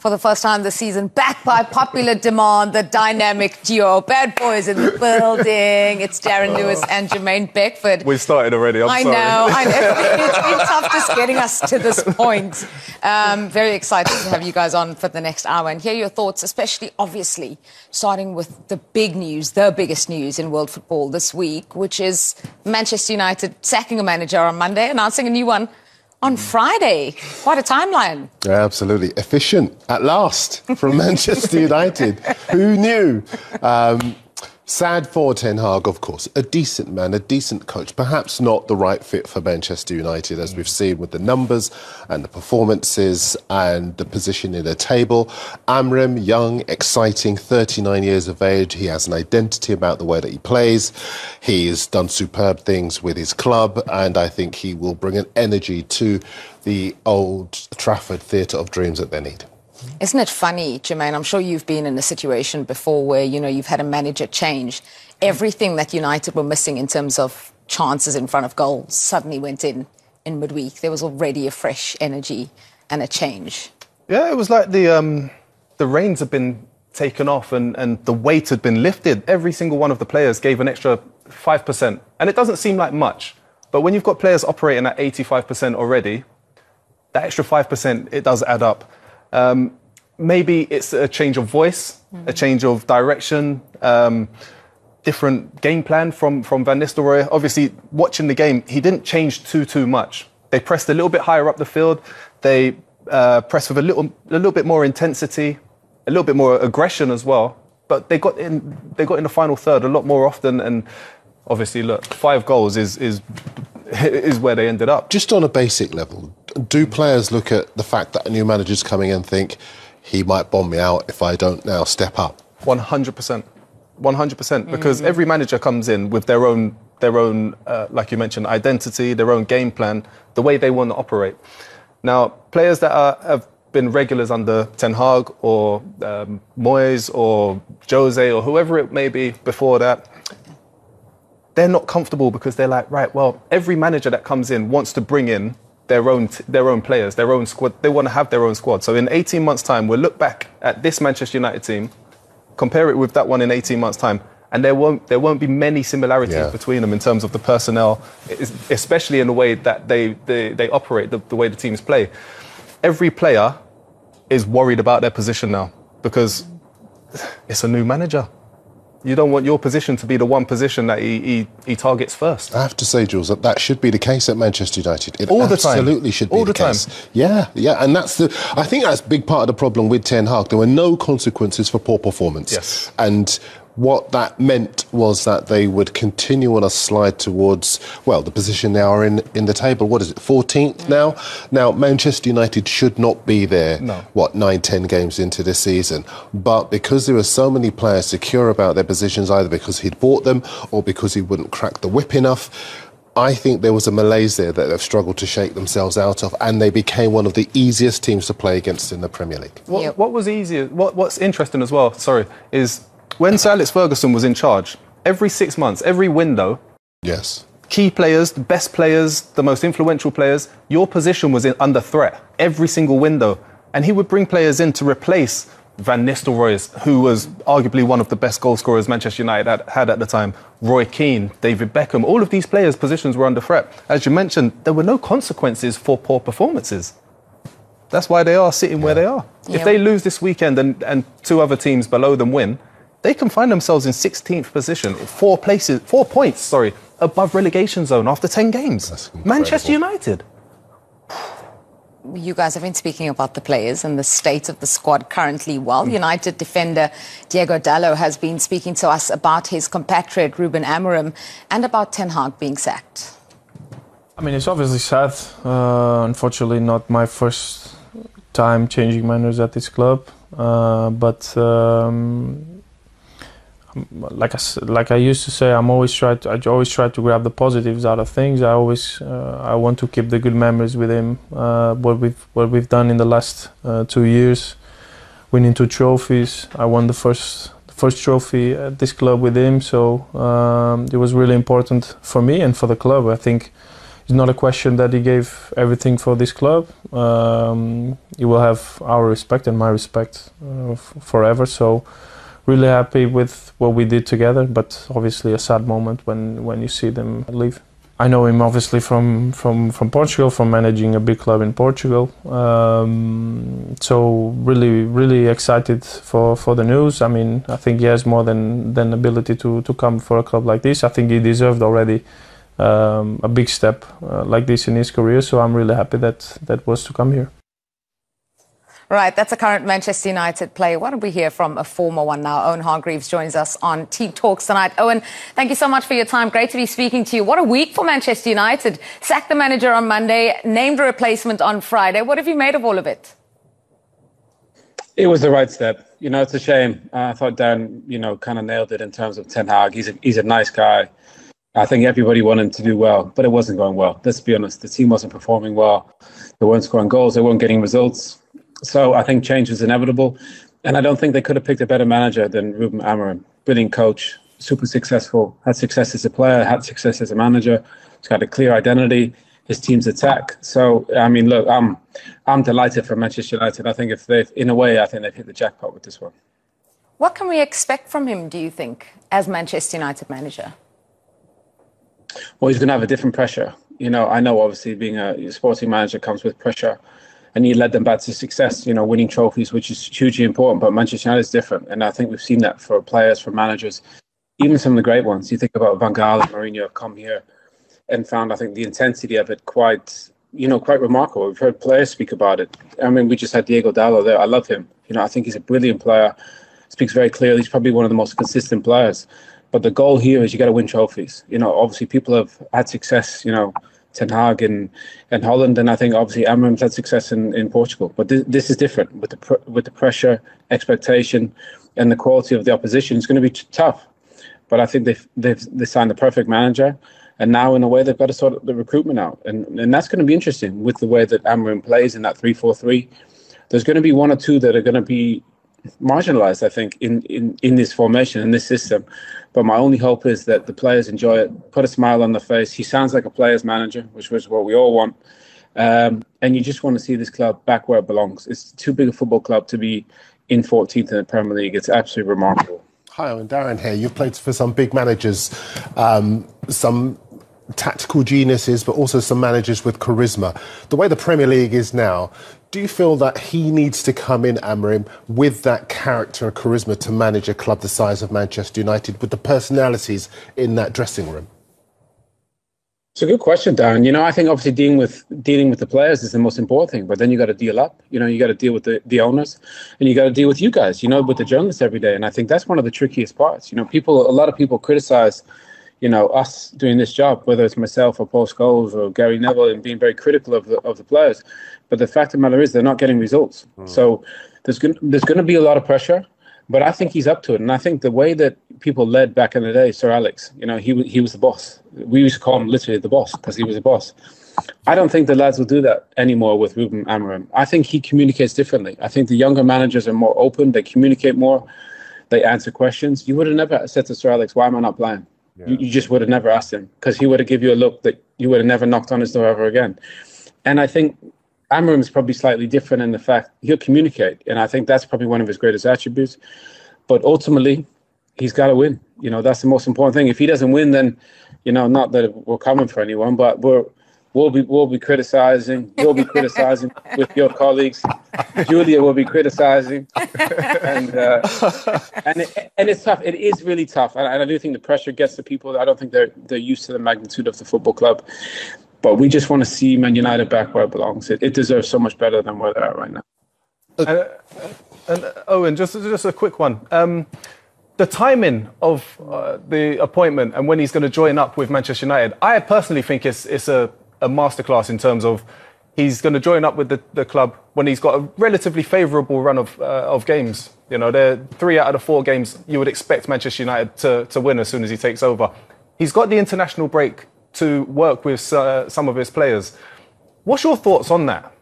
for the first time this season, back by popular demand, the dynamic duo. Bad boys in the building. It's Darren Lewis and Jermaine Beckford. We've started already, I know. It's been tough just getting us to this point. Very excited to have you guys on for the next hour and hear your thoughts, especially, obviously, starting with the big news, the biggest news in world football this week, which is Manchester United sacking a manager on Monday, announcing a new one on Friday. Quite a timeline. Yeah, absolutely. Efficient, at last, from Manchester United. Who knew? Sad for Ten Hag, of course. A decent man, a decent coach. Perhaps not the right fit for Manchester United, as we've seen with the numbers and the performances and the position in the table. Amram, young, exciting, 39 years of age. He has an identity about the way that he plays. He has done superb things with his club, and I think he will bring an energy to the Old Trafford Theatre of Dreams that they need. Isn't it funny, Jermaine? I'm sure you've been in a situation before where, you know, you've had a manager change. Everything that United were missing in terms of chances in front of goals suddenly went in midweek. There was already a fresh energy and a change. Yeah, it was like the reins had been taken off and the weight had been lifted. Every single one of the players gave an extra 5%. And it doesn't seem like much. But when you've got players operating at 85% already, that extra 5%, it does add up. Maybe it's a change of voice, a change of direction, different game plan from Van Nistelrooy. Obviously, watching the game, he didn't change too much. They pressed a little bit higher up the field. They pressed with a little bit more intensity, a little bit more aggression as well. But they got in the final third a lot more often. And obviously, look, 5 goals is where they ended up. Just on a basic level, do players look at the fact that a new manager's coming in and think, he might bomb me out if I don't now step up? 100%. 100%. Because every manager comes in with their own, like you mentioned, identity, their own game plan, the way they want to operate. Now, players that have been regulars under Ten Hag or Moyes or Jose or whoever it may be before that, they're not comfortable because they're like, right, well, every manager that comes in wants to bring in their own players, their own squad. They want to have their own squad. So in 18 months' time, we'll look back at this Manchester United team, compare it with that one in 18 months' time, and there won't be many similarities between them in terms of the personnel, especially in the way that they operate, the way the teams play. Every player is worried about their position now because it's a new manager. You don't want your position to be the one position that he targets first. I have to say, Jules, that should be the case at Manchester United. It all the time. Absolutely should be all the case. Time. Yeah, and I think that's a big part of the problem with Ten Hag. There were no consequences for poor performance. Yes. And what that meant was that they would continue on a slide towards, well, the position they are in the table. What is it, 14th now? Now, Manchester United should not be there, 9-10 games into the season. But because there were so many players secure about their positions, either because he'd bought them or because he wouldn't crack the whip enough, I think there was a malaise there that they've struggled to shake themselves out of, and they became one of the easiest teams to play against in the Premier League. What was easier? What's interesting as well, is when Sir Alex Ferguson was in charge, every 6 months, every window, key players, the best players, the most influential players, your position was under threat every single window. And he would bring players in to replace Van Nistelrooy, who was arguably one of the best goal scorers Manchester United had at the time, Roy Keane, David Beckham. All of these players' positions were under threat. As you mentioned, there were no consequences for poor performances. That's why they are sitting where they are. Yeah. If they lose this weekend and 2 other teams below them win, they can find themselves in 16th position, 4 points, above relegation zone after 10 games. Manchester United. You guys have been speaking about the players and the state of the squad currently. Well, United defender Diego Dallo has been speaking to us about his compatriot Ruben Amorim and about Ten Hag being sacked. I mean, it's obviously sad. Unfortunately, not my first time changing managers at this club. But like I used to say, I always try to grab the positives out of things. I want to keep the good memories with him. What we've done in the last 2 years, winning 2 trophies. I won the first trophy at this club with him, so it was really important for me and for the club. I think It's not a question that he gave everything for this club. He will have our respect and my respect forever. So really happy with what we did together, but obviously a sad moment when you see them leave. I know him obviously from Portugal, from managing a big club in Portugal. So really excited for the news. I mean, I think he has more than ability to come for a club like this. I think he deserved already a big step like this in his career. So I'm really happy that was to come here. Right, that's a current Manchester United player. Why don't we hear from a former one now? Owen Hargreaves joins us on Team Talks tonight. Owen, thank you so much for your time. Great to be speaking to you. What a week for Manchester United. Sacked the manager on Monday, named a replacement on Friday. What have you made of all of it? It was the right step. You know, it's a shame. I thought Dan, kind of nailed it in terms of Ten Hag. He's a nice guy. I think everybody wanted him to do well, but it wasn't going well. Let's be honest. The team wasn't performing well. They weren't scoring goals. They weren't getting results. So I think change was inevitable. And I don't think they could have picked a better manager than Ruben Amorim. Brilliant coach, super successful, had success as a player, had success as a manager. He's got a clear identity, his team's attack. So, I mean, look, I'm delighted for Manchester United. I think I think they've hit the jackpot with this one. What can we expect from him, do you think, as Manchester United manager? Well, he's going to have a different pressure. I know obviously being a sporting manager comes with pressure. And he led them back to success, winning trophies, which is hugely important. But Manchester United is different. And I think we've seen that for players, for managers, even some of the great ones. You think about Van Gaal and Mourinho have come here and found, I think, the intensity of it quite remarkable. We've heard players speak about it. I mean, we just had Diego Dallo there. I love him. I think he's a brilliant player, speaks very clearly. He's probably one of the most consistent players. But the goal here is you got to win trophies. Obviously people have had success, Ten Hag in Holland, and I think obviously Amorim's had success in Portugal. But this is different with the pressure, expectation, and the quality of the opposition. It's going to be tough. But I think they signed the perfect manager, and now in a way they've got to sort the recruitment out, and that's going to be interesting with the way that Amorim plays in that 3-4-3. There's going to be one or two that are going to be marginalised, I think, in this formation, in this system. But my only hope is that the players enjoy it, put a smile on their face. He sounds like a player's manager, which was what we all want. And you just want to see this club back where it belongs. It's too big a football club to be in 14th in the Premier League. It's absolutely remarkable. Hi, Owen. Darren here. You've played for some big managers, some tactical geniuses, but also some managers with charisma. The way the Premier League is now, do you feel that he needs to come in, Amorim, with that character and charisma to manage a club the size of Manchester United, with the personalities in that dressing room? It's a good question, Darren. I think obviously dealing with the players is the most important thing, but then you got to deal up. You got to deal with the owners, and you got to deal with you guys, with the journalists every day. And I think that's one of the trickiest parts. A lot of people criticize us doing this job, whether it's myself or Paul Scholes or Gary Neville, and being very critical of the players. But the fact of the matter is they're not getting results. So there's going to be a lot of pressure, but I think he's up to it. And I think the way that people led back in the day, Sir Alex, he was the boss. We used to call him literally the boss because he was a boss. I don't think the lads will do that anymore with Ruben Amorim. I think he communicates differently. I think the younger managers are more open. They communicate more. They answer questions. You would have never said to Sir Alex, why am I not playing? Yeah. You just would have never asked him, because he would have given you a look that you would have never knocked on his door ever again. And I think Amorim is probably slightly different in the fact he'll communicate. And I think that's probably one of his greatest attributes. But ultimately, he's got to win. That's the most important thing. If he doesn't win, then, not that we're coming for anyone, but we'll be criticizing. You'll be criticizing with your colleagues. Julia will be criticizing, and it's tough. It is really tough, and I do think the pressure gets to people. I don't think they're used to the magnitude of the football club. But we just want to see Man United back where it belongs. It deserves so much better than where they're at right now. And Owen, just a quick one. The timing of the appointment and when he's going to join up with Manchester United, I personally think it's a masterclass in terms of he's going to join up with the club when he's got a relatively favourable run of games. They're 3 out of the 4 games you would expect Manchester United to win as soon as he takes over. He's got the international break to work with some of his players. What's your thoughts on that?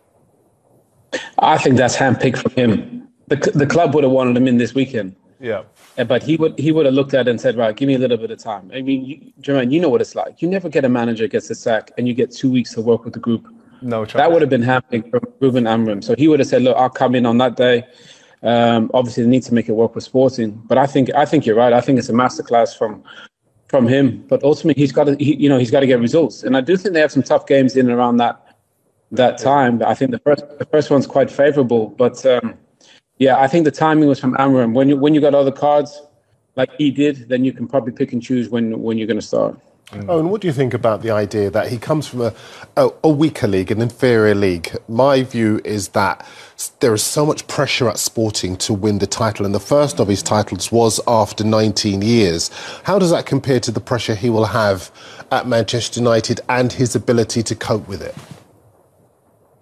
I think that's handpicked from him. The club would have wanted him in this weekend. Yeah. But he would have looked at it and said, right, give me a little bit of time. I mean, Jermaine, you know what it's like. You never get a manager gets a sack and you get 2 weeks to work with the group. No chance. That would have been happening from Ruben Amorim. So he would have said, look, I'll come in on that day. Obviously, they need to make it work with Sporting. But I think you're right. I think it's a masterclass from him. But ultimately, he's got to get results. And I do think they have some tough games in and around that time. I think the first one's quite favourable. But I think the timing was from Amorim. When you got other cards like he did, then you can probably pick and choose when you're going to start. Oh, and what do you think about the idea that he comes from a weaker league, an inferior league? My view is that there is so much pressure at Sporting to win the title, and the first of his titles was after 19 years. How does that compare to the pressure he will have at Manchester United and his ability to cope with it?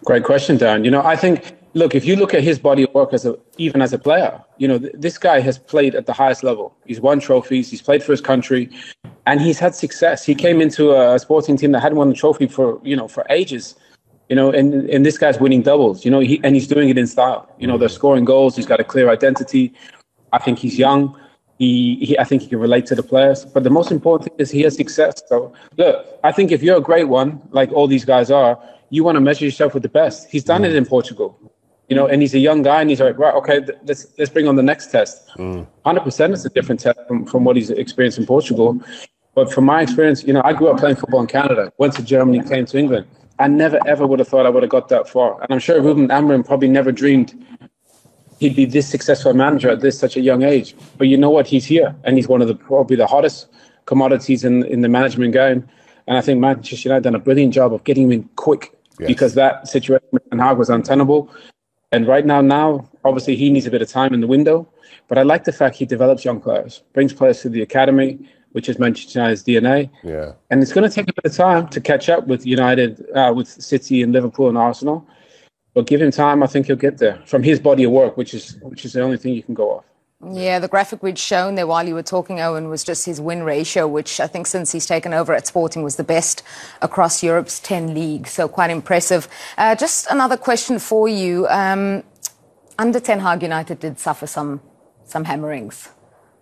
Great question, Dan. I think, look, if you look at his body of work even as a player, this guy has played at the highest level. He's won trophies, he's played for his country, and he's had success. He came into a Sporting team that hadn't won a trophy for ages. And this guy's winning doubles, and he's doing it in style. They're scoring goals. He's got a clear identity. I think he's young. I think he can relate to the players. But the most important thing is he has success. So, look, I think if you're a great one, like all these guys are, you want to measure yourself with the best. He's done it in Portugal, and he's a young guy, and he's like, right, okay, let's bring on the next test. 100% it's a different test from what he's experienced in Portugal. But from my experience, I grew up playing football in Canada, went to Germany, came to England. I never, ever would have thought I would have got that far. And I'm sure Ruben Amorim probably never dreamed he'd be this successful manager at such a young age. But you know what? He's here, and he's one of probably the hottest commodities in the management game. And I think Manchester United done a brilliant job of getting him in quick, because that situation with Ten Hag was untenable. And right now, obviously, he needs a bit of time in the window. But I like the fact he develops young players, brings players to the academy, which is Manchester United's DNA. Yeah. And it's going to take a bit of time to catch up with United, with City and Liverpool and Arsenal. But give him time, I think he'll get there from his body of work, which is the only thing you can go off. Yeah, the graphic we'd shown there while you were talking, Owen, was just his win ratio, which I think since he's taken over at Sporting was the best across Europe's 10 leagues. So quite impressive. Just another question for you. Under Ten Hag, United did suffer some hammerings.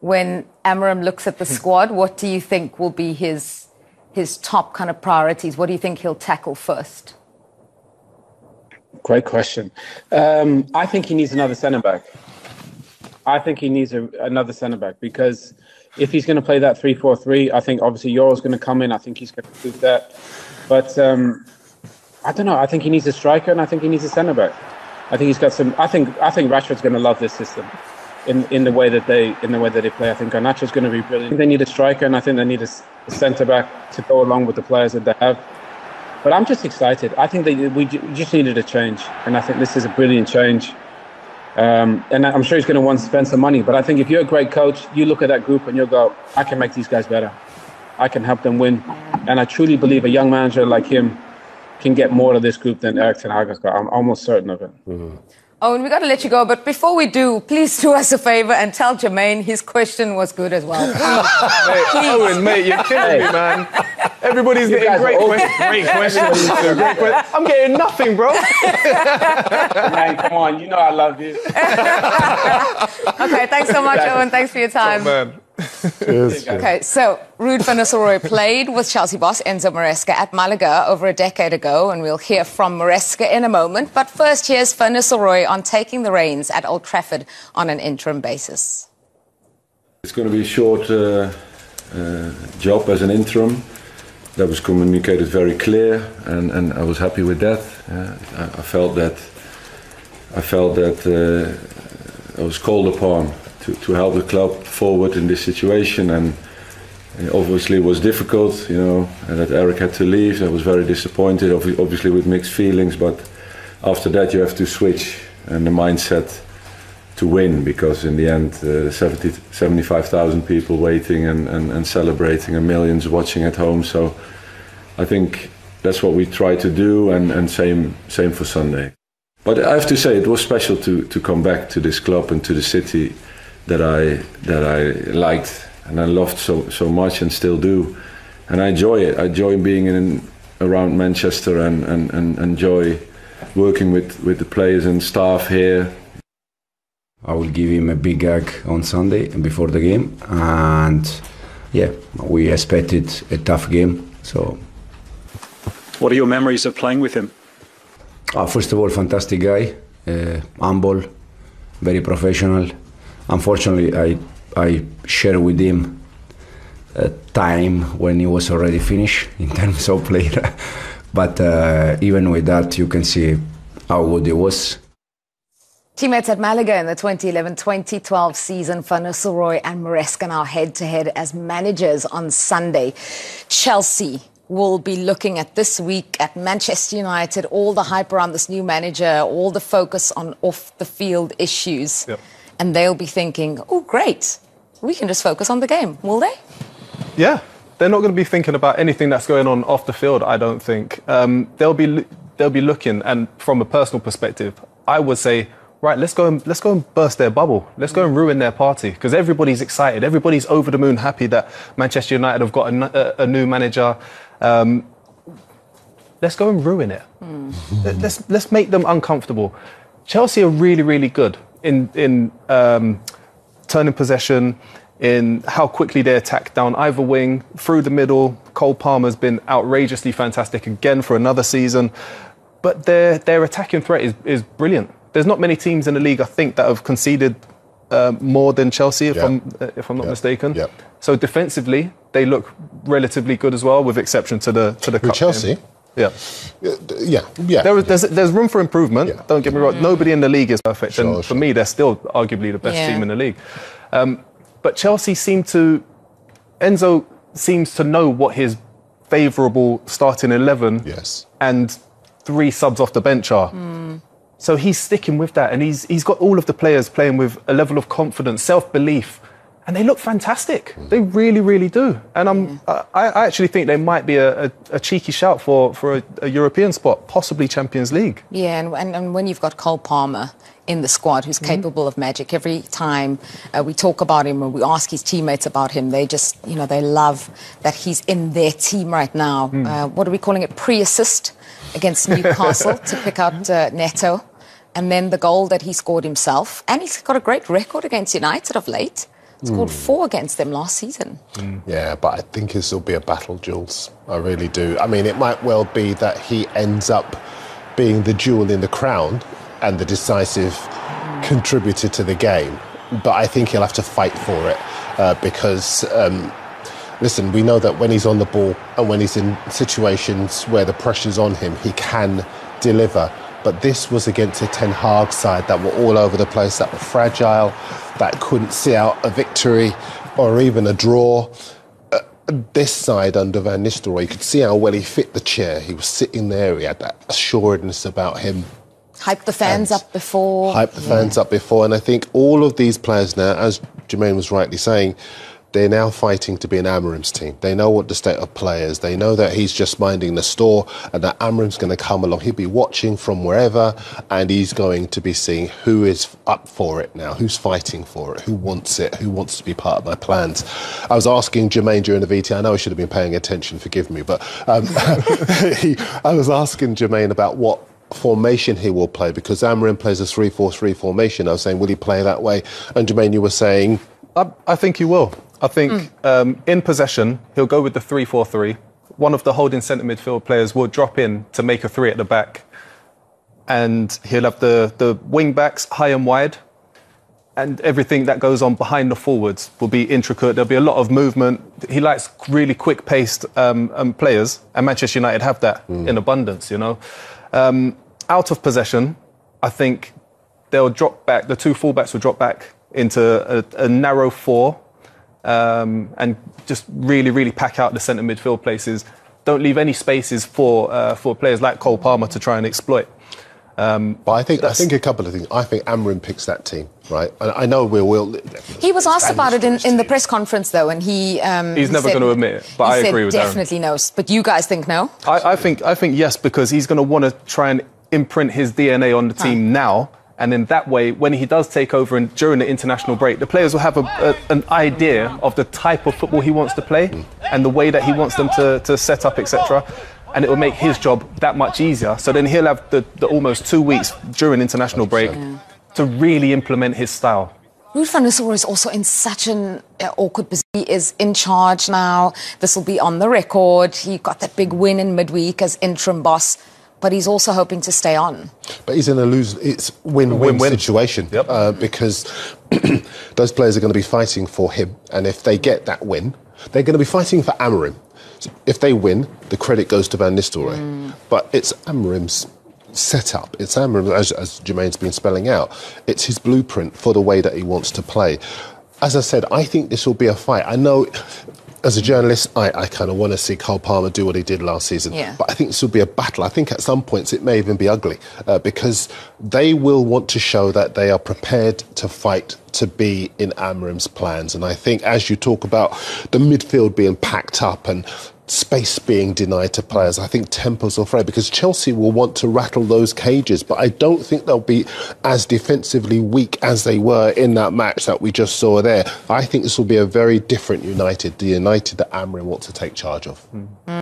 When Amorim looks at the squad, what do you think will be his top kind of priorities? What do you think he'll tackle first? Great question. I think he needs another centre-back. I think he needs another centre-back, because if he's going to play that 3-4-3, I think obviously Euro's going to come in. I think he's going to do that. But I don't know. I think he needs a striker, and I think he needs a centre-back. I think he's got some. I think Rashford's going to love this system. In the way that they play, I think Garnacho's going to be brilliant. I think they need a striker, and I think they need a centre back to go along with the players that they have. But I'm just excited. I think we just needed a change, and I think this is a brilliant change. And I'm sure he's going to want to spend some money. But I think if you're a great coach, you look at that group and you'll go, I can make these guys better. I can help them win. And I truly believe a young manager like him can get more of this group than Erik ten Hag has got. I'm almost certain of it. Mm-hmm. Oh, and we got to let you go. But before we do, please do us a favour and tell Jermaine his question was good as well. Owen, mate, you're killing me, man. Everybody's getting great questions. I'm getting nothing, bro. Man, come on. You know I love you. Okay, thanks so much, Owen. Thanks for your time. Oh, man. Okay, so Ruud van Nistelrooy played with Chelsea boss Enzo Maresca at Malaga over a decade ago, and we'll hear from Maresca in a moment. But first, here's Van Nistelrooy on taking the reins at Old Trafford on an interim basis. It's going to be a short job as an interim. That was communicated very clear, and I was happy with that. I felt that I was called upon to help the club forward in this situation, and obviously it was difficult, and that Erik had to leave. I was very disappointed, obviously with mixed feelings, but after that you have to switch and the mindset to win, because in the end 75,000 people waiting and celebrating and millions watching at home. So I think that's what we try to do, and same for Sunday. But I have to say it was special to come back to this club and to the city that I liked and I loved so much and still do, and I enjoy it. I enjoy being around Manchester and enjoy working with the players and staff here. I will give him a big hug on Sunday and before the game, and yeah, we expected a tough game. So, what are your memories of playing with him? First of all, fantastic guy, humble, very professional. Unfortunately, I share with him a time when he was already finished in terms of player. But even with that, you can see how good he was. Teammates at Malaga in the 2011-2012 season, Van Nistelrooy and Maresca now head-to-head as managers on Sunday. Chelsea will be looking at this week at Manchester United, all the hype around this new manager, all the focus on off-the-field issues. Yep. And they'll be thinking, oh, great, we can just focus on the game, will they? Yeah, they're not going to be thinking about anything that's going on off the field, I don't think. They'll be looking, and from a personal perspective, I would say, right, let's go and burst their bubble. Let's go and ruin their party, because everybody's excited. Everybody's over the moon happy that Manchester United have got a new manager. Let's go and ruin it. Let's make them uncomfortable. Chelsea are really, really good in turning possession, in how quickly they attack down either wing, through the middle. Cole Palmer's been outrageously fantastic again for another season. But their attacking threat is brilliant. There's not many teams in the league, I think, that have conceded more than Chelsea, if I'm not mistaken. Yep. So defensively, they look relatively good as well, with exception to the cup Chelsea? Game. Yeah. There's room for improvement. Yeah. Don't get me wrong. Nobody in the league is perfect, sure, and for me, they're still arguably the best team in the league. But Chelsea Enzo seems to know what his favourable starting 11 and 3 subs off the bench are. So he's sticking with that, and he's got all of the players playing with a level of confidence, self-belief, and they look fantastic. They really, really do. And I actually think they might be a cheeky shout for a European spot, possibly Champions League. Yeah, and when you've got Cole Palmer in the squad, who's capable of magic, every time we talk about him or we ask his teammates about him, they just, they love that he's in their team right now. What are we calling it? Pre-assist against Newcastle to pick out Neto. And then the goal that he scored himself. And he's got a great record against United of late. Scored 4 against them last season. Yeah, but I think this will be a battle, Jules. I really do. I mean, it might well be that he ends up being the jewel in the crown and the decisive contributor to the game. But I think he'll have to fight for it because, listen, we know that when he's on the ball and when he's in situations where the pressure's on him, he can deliver. But this was against a Ten Hag side that were all over the place, that were fragile, that couldn't see out a victory or even a draw. This side under Van Nistelrooy, you could see how well he fit the chair. He was sitting there, he had that assuredness about him. Hyped the fans up before. And I think all of these players now, as Jermaine was rightly saying, they're now fighting to be in Amorim's team. They know what the state of play is. They know that he's just minding the store and that Amorim's going to come along. He'll be watching from wherever and he's going to be seeing who is up for it now, who's fighting for it, who wants to be part of my plans. I was asking Jermaine during the VT, I know I should have been paying attention, forgive me, but I was asking Jermaine about what formation he will play, because Amorim plays a 3-4-3 formation. I was saying, will he play that way? And Jermaine, you were saying... I think he will. I think in possession, he'll go with the 3-4-3. One of the holding centre midfield players will drop in to make a 3 at the back. And he'll have the wing backs high and wide. And everything that goes on behind the forwards will be intricate. There'll be a lot of movement. He likes really quick-paced players. And Manchester United have that in abundance, Out of possession, I think they'll drop back. The 2 fullbacks will drop back into a narrow 4. And just really, really pack out the centre midfield places. Don't leave any spaces for players like Cole Palmer to try and exploit. But I think a couple of things. I think Amorim picks that team, right? And I know we will. He was asked about it in the press conference, though, and he's never going to admit it. But I agree with that. Definitely knows. But you guys think no? I think yes, because he's going to want to try and imprint his DNA on the team now. And in that way, when he does take over during the international break, the players will have an idea of the type of football he wants to play and the way that he wants them to set up, etc. And it will make his job that much easier. So then he'll have the almost 2 weeks during international break to really implement his style. Ruud van Nistelrooy is also in such an awkward position. He is in charge now. This will be on the record. He got that big win in midweek as interim boss, but he's also hoping to stay on. But he's in a it's win-win situation. Yep. Because those players are going to be fighting for him, and if they get that win, they're going to be fighting for Amorim. So if they win, the credit goes to Van Nistelrooy. But it's Amorim's setup. It's Amorim, as Jermaine's been spelling out. It's his blueprint for the way that he wants to play. As I said, I think this will be a fight. I know, as a journalist, I kind of want to see Cole Palmer do what he did last season. Yeah. But I think this will be a battle. I think at some points it may even be ugly because they will want to show that they are prepared to fight to be in Amorim's plans. And I think as you talk about the midfield being packed up and space being denied to players, I think tempers will fray because Chelsea will want to rattle those cages, but I don't think they'll be as defensively weak as they were in that match that we just saw there. I think this will be a very different United, the United that Amorim wants to take charge of.